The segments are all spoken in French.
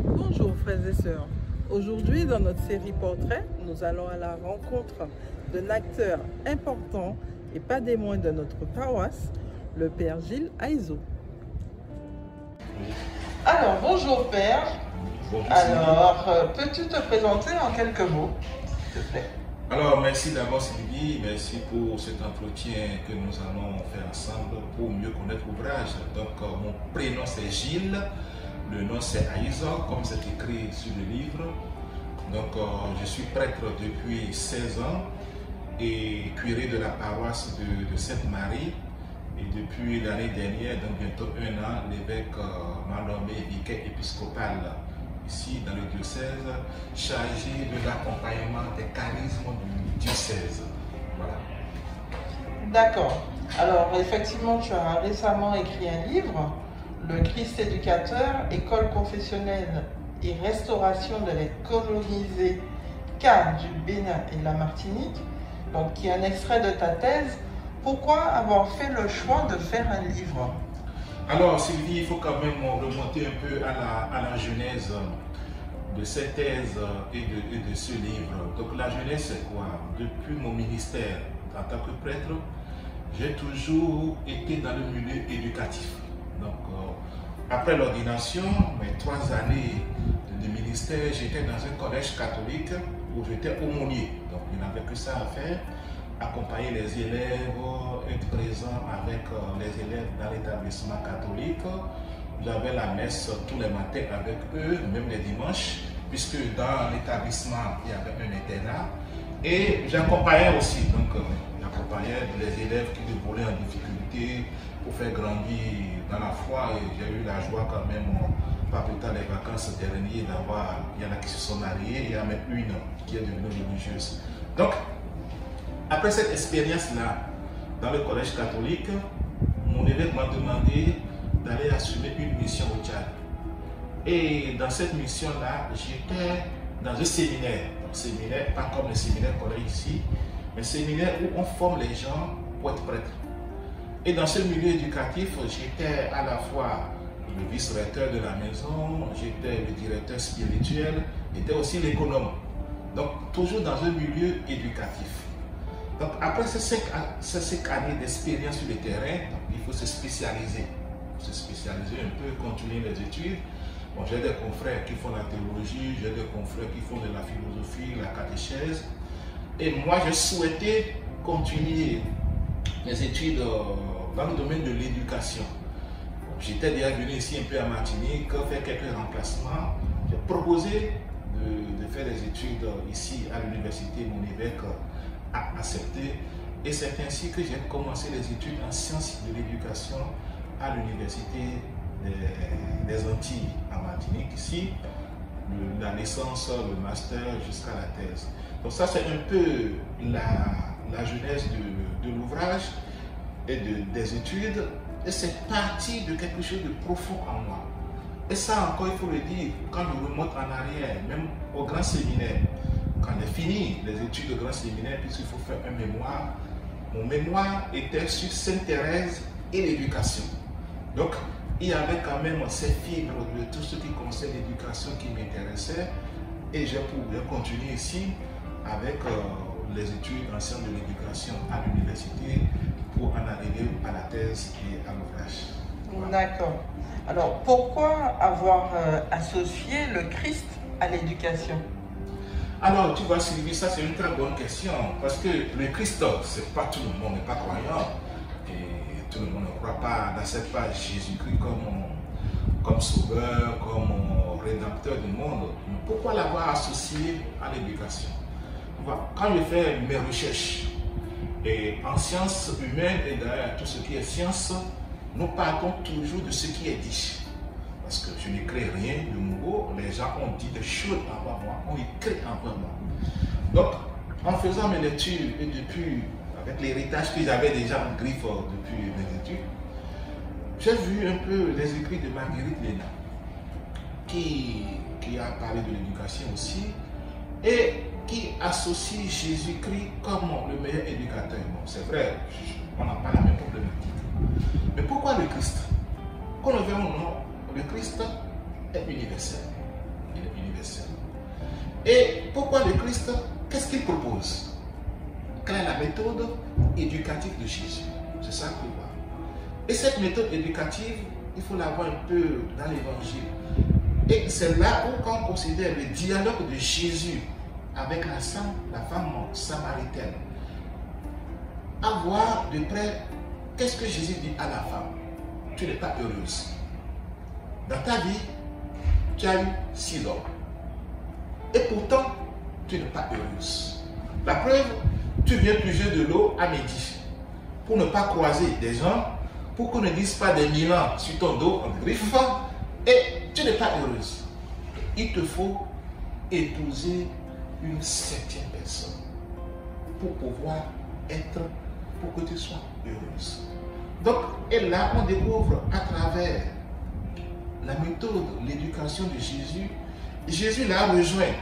Bonjour frères et sœurs. Aujourd'hui, dans notre série Portrait, nous allons à la rencontre d'un acteur important et pas des moindres de notre paroisse, le Père Gilles Aizo. Alors, bonjour Père. Bonjour. Alors, peux-tu te présenter en quelques mots, s'il te plaît? Alors, merci d'abord Sylvie, merci pour cet entretien que nous allons faire ensemble pour mieux connaître l'ouvrage. Donc, mon prénom c'est Gilles, le nom c'est Aizo, comme c'est écrit sur le livre. Donc, je suis prêtre depuis 16 ans et curé de la paroisse de Sainte-Marie. Et depuis l'année dernière, donc bientôt 1 an, l'évêque m'a nommé vicaire épiscopal ici dans le diocèse, chargé de l'accompagnement des charismes du diocèse. Voilà. D'accord. Alors, effectivement, tu as récemment écrit un livre, Le Christ éducateur, école confessionnelle et restauration de l'aide colonisée cas du Bénin et de la Martinique, donc qui est un extrait de ta thèse. Pourquoi avoir fait le choix de faire un livre? Alors Sylvie, il faut quand même remonter un peu à la genèse de cette thèse et de ce livre. Donc la genèse c'est quoi? Depuis mon ministère en tant que prêtre, j'ai toujours été dans le milieu éducatif. Donc après l'ordination, mes 3 années de ministère, j'étais dans un collège catholique où j'étais aumônier. Donc il n'avait que ça à faire, accompagner les élèves, être présent avec les élèves dans l'établissement catholique. J'avais la messe tous les matins avec eux, même les dimanches, puisque dans l'établissement, il y avait un internat. Et j'accompagnais aussi, donc j'accompagnais les élèves qui voulaient en difficulté pour faire grandir dans la foi. Et j'ai eu la joie quand même, pas plus tard les vacances dernières, d'avoir, il y en a qui se sont mariés, il y en a même une qui est devenue religieuse. Donc, après cette expérience-là, dans le collège catholique, mon évêque m'a demandé d'aller assumer une mission au Tchad. Et dans cette mission-là, j'étais dans un séminaire. Donc, séminaire, pas comme le séminaire qu'on a ici, mais séminaire où on forme les gens pour être prêtres. Et dans ce milieu éducatif, j'étais à la fois le vice-recteur de la maison, j'étais le directeur spirituel, j'étais aussi l'économe. Donc, toujours dans un milieu éducatif. Donc, après ces 5 années d'expérience sur le terrain, il faut se spécialiser. Il faut se spécialiser un peu, continuer les études. Bon, j'ai des confrères qui font la théologie, j'ai des confrères qui font de la philosophie, la catéchèse. Et moi, je souhaitais continuer mes études dans le domaine de l'éducation. Bon, j'étais déjà venu ici un peu à Martinique, faire quelques remplacements. J'ai proposé de faire des études ici à l'université. Mon évêque a accepté, et c'est ainsi que j'ai commencé les études en sciences de l'éducation à l'université des Antilles à Martinique, ici, la licence, le master jusqu'à la thèse. Donc ça c'est un peu la genèse de l'ouvrage et des études, et c'est parti de quelque chose de profond en moi. Et ça encore, il faut le dire, quand je remonte en arrière, même au grand séminaire, quand j'ai fini les études de grand séminaire, puisqu'il faut faire un mémoire, mon mémoire était sur Sainte Thérèse et l'éducation. Donc, il y avait quand même ces fibres de tout ce qui concerne l'éducation qui m'intéressait, et j'ai continué ici avec les études en sciences de l'éducation à l'université pour en arriver à la thèse et à l'ouvrage. Voilà. D'accord. Alors, pourquoi avoir associé le Christ à l'éducation? Alors, tu vois, Sylvie, ça c'est une très bonne question, parce que le Christ, c'est pas tout le monde n'est pas croyant, et tout le monde ne croit pas, n'accepte pas Jésus-Christ comme sauveur, comme rédempteur du monde. Pourquoi l'avoir associé à l'éducation? Quand je fais mes recherches, et en sciences humaines et d'ailleurs tout ce qui est science, nous partons toujours de ce qui est dit. Parce que je ne crée rien de nouveau, les gens ont dit des choses avant moi, ont écrit avant moi. Donc, en faisant mes lectures et depuis, avec l'héritage que j'avais déjà en griffe depuis mes études, j'ai vu un peu les écrits de Marguerite Léna, qui a parlé de l'éducation aussi, et qui associe Jésus-Christ comme le meilleur éducateur. Bon, c'est vrai, on n'a pas la même problématique. Mais pourquoi le Christ? Qu'on le veuille ou non, le Christ est universel. universel. Et pourquoi le Christ? Qu'est-ce qu'il propose? Quelle est la méthode éducative de Jésus? C'est ça qu'on voit. Et cette méthode éducative, il faut la voir un peu dans l'évangile. Et c'est là où, quand on considère le dialogue de Jésus avec la femme samaritaine, à voir de près, qu'est-ce que Jésus dit à la femme? Tu n'es pas heureuse. Dans ta vie, tu as eu 6 hommes. Et pourtant, tu n'es pas heureuse. La preuve, tu viens puiser de l'eau à midi pour ne pas croiser des gens, pour qu'on ne dise pas des milans sur ton dos en griffe, et tu n'es pas heureuse. Il te faut épouser une 7e personne pour pouvoir être, pour que tu sois heureuse. Donc, et là, on découvre à travers la méthode, l'éducation de Jésus, Jésus l'a rejoint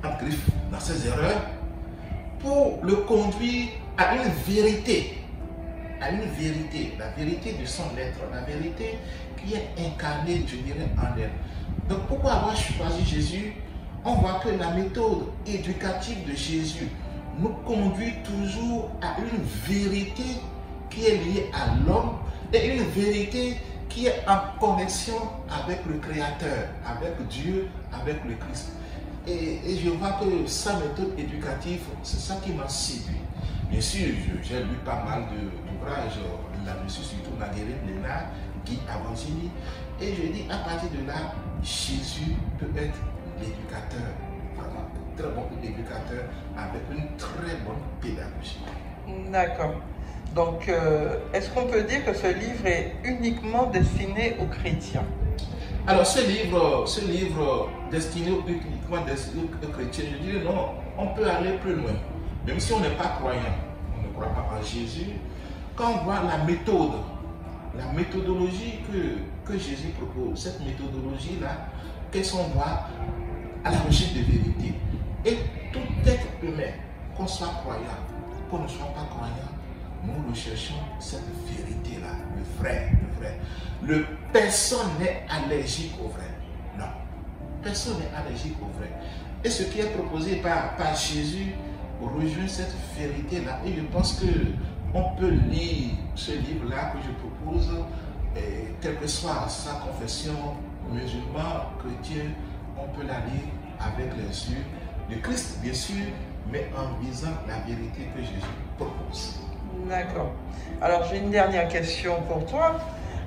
en griffe dans ses erreurs pour le conduire à une vérité, la vérité de son être, la vérité qui est incarnée, je dirais, en elle. Donc pourquoi avoir choisi Jésus? On voit que la méthode éducative de Jésus nous conduit toujours à une vérité qui est liée à l'homme et une vérité qui est en connexion avec le Créateur, avec Dieu, avec le Christ. Et je vois que sa méthode éducative, c'est ça qui m'a séduit. Bien sûr, j'ai lu pas mal d'ouvrages là-dessus, surtout Marguerite Lénard, Guy Avancini. Et je dis, à partir de là, Jésus peut être l'éducateur, vraiment un très bon éducateur, avec une très bonne pédagogie. D'accord. Donc, est-ce qu'on peut dire que ce livre est uniquement destiné aux chrétiens? Alors, ce livre destiné uniquement aux chrétiens, je dirais non, on peut aller plus loin. Même si on n'est pas croyant, on ne croit pas en Jésus, quand on voit la méthodologie que Jésus propose, cette méthodologie-là, qu'est-ce qu'on voit à la recherche de vérité. Et tout être humain, qu'on soit croyant, qu'on ne soit pas croyant, nous recherchons cette vérité-là, le vrai. Personne n'est allergique au vrai. Non. Personne n'est allergique au vrai. Et ce qui est proposé par Jésus rejoint cette vérité-là. Et je pense qu'on peut lire ce livre-là que je propose, quelle que soit sa confession, musulman, chrétien, on peut la lire avec les yeux de Christ, bien sûr, mais en visant la vérité que Jésus propose. D'accord. Alors j'ai une dernière question pour toi.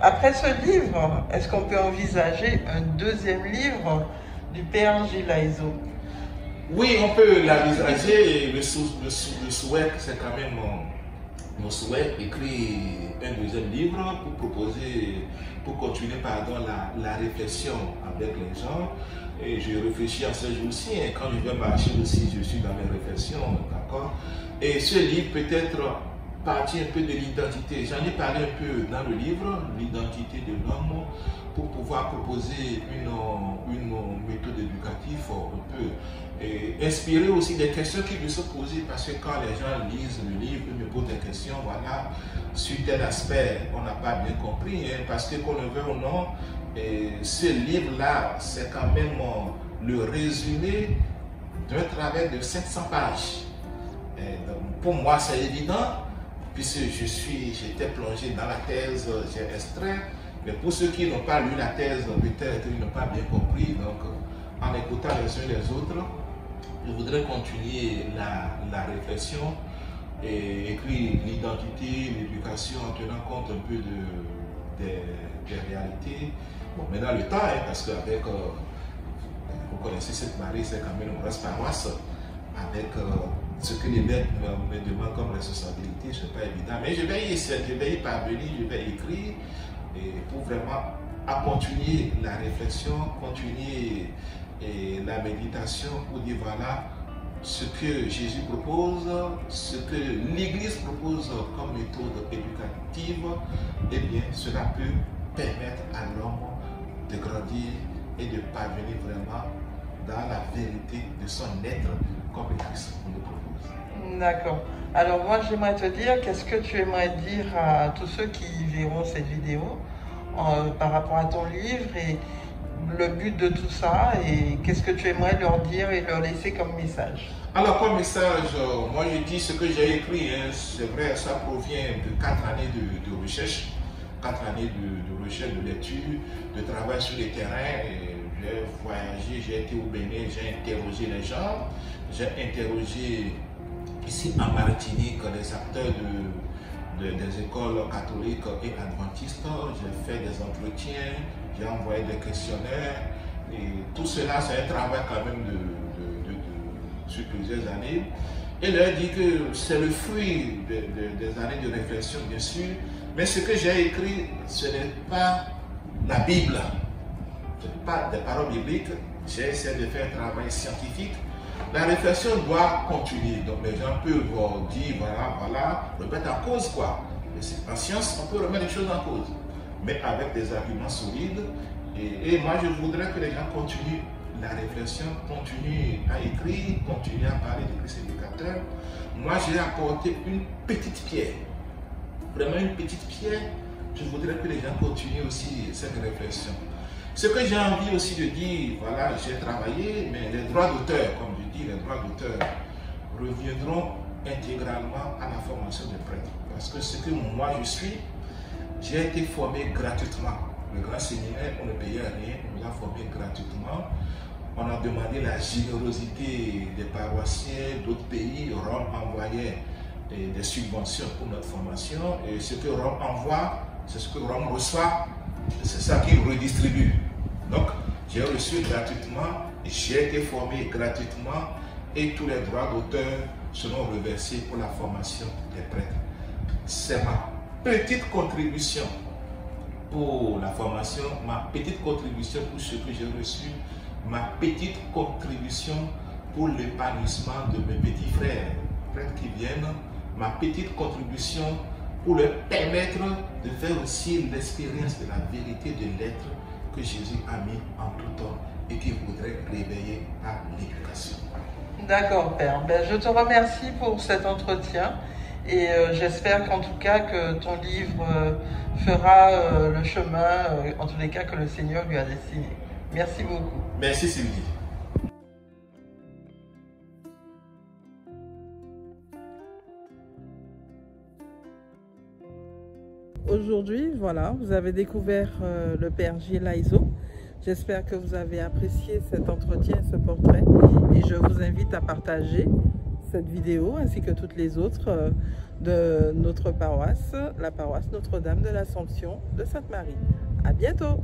Après ce livre, est-ce qu'on peut envisager un deuxième livre du Père Gilles Aizeau? Oui, on peut l'envisager. Le souhait, c'est quand même mon souhait, écrire un deuxième livre pour continuer la réflexion avec les gens. Et je réfléchis à ce jour-ci, quand je vais marcher aussi, je suis dans mes réflexions, d'accord? Et ce livre peut-être partie un peu de l'identité. J'en ai parlé un peu dans le livre, l'identité de l'homme, pour pouvoir proposer une méthode éducative un peu inspirée aussi des questions qui lui sont posées, parce que quand les gens lisent le livre, ils me posent des questions, voilà, sur tel aspect, on n'a pas bien compris, parce que qu'on le veut ou non, ce livre-là, c'est quand même le résumé d'un travail de 700 pages. Donc, pour moi, c'est évident, puisque j'étais plongé dans la thèse, j'ai extrait, mais pour ceux qui n'ont pas lu la thèse, peut-être qu'ils n'ont pas bien compris, donc en écoutant les uns les autres, je voudrais continuer la réflexion et écrire l'identité, l'éducation en tenant compte un peu des réalités. Bon, maintenant le temps, parce qu'avec, vous connaissez cette Marie, c'est quand même une grosse paroisse, avec ce que les maîtres me demandent comme responsabilité, ce n'est pas évident. Mais je vais y parvenir, je vais écrire, et pour vraiment continuer la réflexion, continuer la méditation, pour dire voilà ce que Jésus propose, ce que l'Église propose comme méthode éducative, et bien cela peut permettre à l'homme de grandir et de parvenir vraiment dans la vérité de son être comme le Christ nous propose. D'accord. Alors moi j'aimerais te dire, qu'est-ce que tu aimerais dire à tous ceux qui verront cette vidéo par rapport à ton livre, et le but de tout ça et qu'est-ce que tu aimerais leur dire et leur laisser comme message? Alors, comme message, moi je dis ce que j'ai écrit, hein, c'est vrai, ça provient de 4 années de recherche, 4 années de recherche, de lecture, de travail sur le terrain. J'ai voyagé, j'ai été au Bénin, j'ai interrogé les gens, j'ai interrogé ici en Martinique les acteurs des écoles catholiques et adventistes, j'ai fait des entretiens, j'ai envoyé des questionnaires, et tout cela c'est un travail quand même sur plusieurs années. Et leur dit que c'est le fruit des années de réflexion bien sûr, mais ce que j'ai écrit ce n'est pas la Bible, ce n'est pas des paroles bibliques, j'ai essayé de faire un travail scientifique. La réflexion doit continuer, donc les gens peuvent dire voilà, remettre en cause quoi. En science, on peut remettre les choses en cause, mais avec des arguments solides. Et moi, je voudrais que les gens continuent la réflexion, continuent à écrire, continuent à parler de Christ éducateur. Moi, j'ai apporté une petite pierre, vraiment une petite pierre. Je voudrais que les gens continuent aussi cette réflexion. Ce que j'ai envie aussi de dire, voilà, j'ai travaillé, mais les droits d'auteur, comme je dis, les droits d'auteur reviendront intégralement à la formation des prêtres. Parce que ce que moi je suis, j'ai été formé gratuitement. Le grand séminaire, on ne payait rien, on nous a formés gratuitement. On a demandé la générosité des paroissiens d'autres pays. Rome envoyait des subventions pour notre formation. Et ce que Rome envoie, c'est ce que Rome reçoit. C'est ça qu'il redistribue. Donc, j'ai reçu gratuitement, j'ai été formé gratuitement et tous les droits d'auteur seront reversés pour la formation des prêtres. C'est ma petite contribution pour la formation, ma petite contribution pour ce que j'ai reçu, ma petite contribution pour l'épanouissement de mes petits frères, prêtres qui viennent, ma petite contribution pour leur permettre de faire aussi l'expérience de la vérité de l'être que Jésus a mis en tout temps et qu'il voudrait réveiller à l'éducation. D'accord, Père. Je te remercie pour cet entretien et j'espère qu'en tout cas que ton livre fera le chemin, en tous les cas, que le Seigneur lui a destiné. Merci beaucoup. Merci Sylvie. Aujourd'hui, voilà, vous avez découvert le Père Gilles Laizo. J'espère que vous avez apprécié cet entretien, ce portrait. Et je vous invite à partager cette vidéo ainsi que toutes les autres de notre paroisse, la paroisse Notre-Dame de l'Assomption de Sainte-Marie. À bientôt!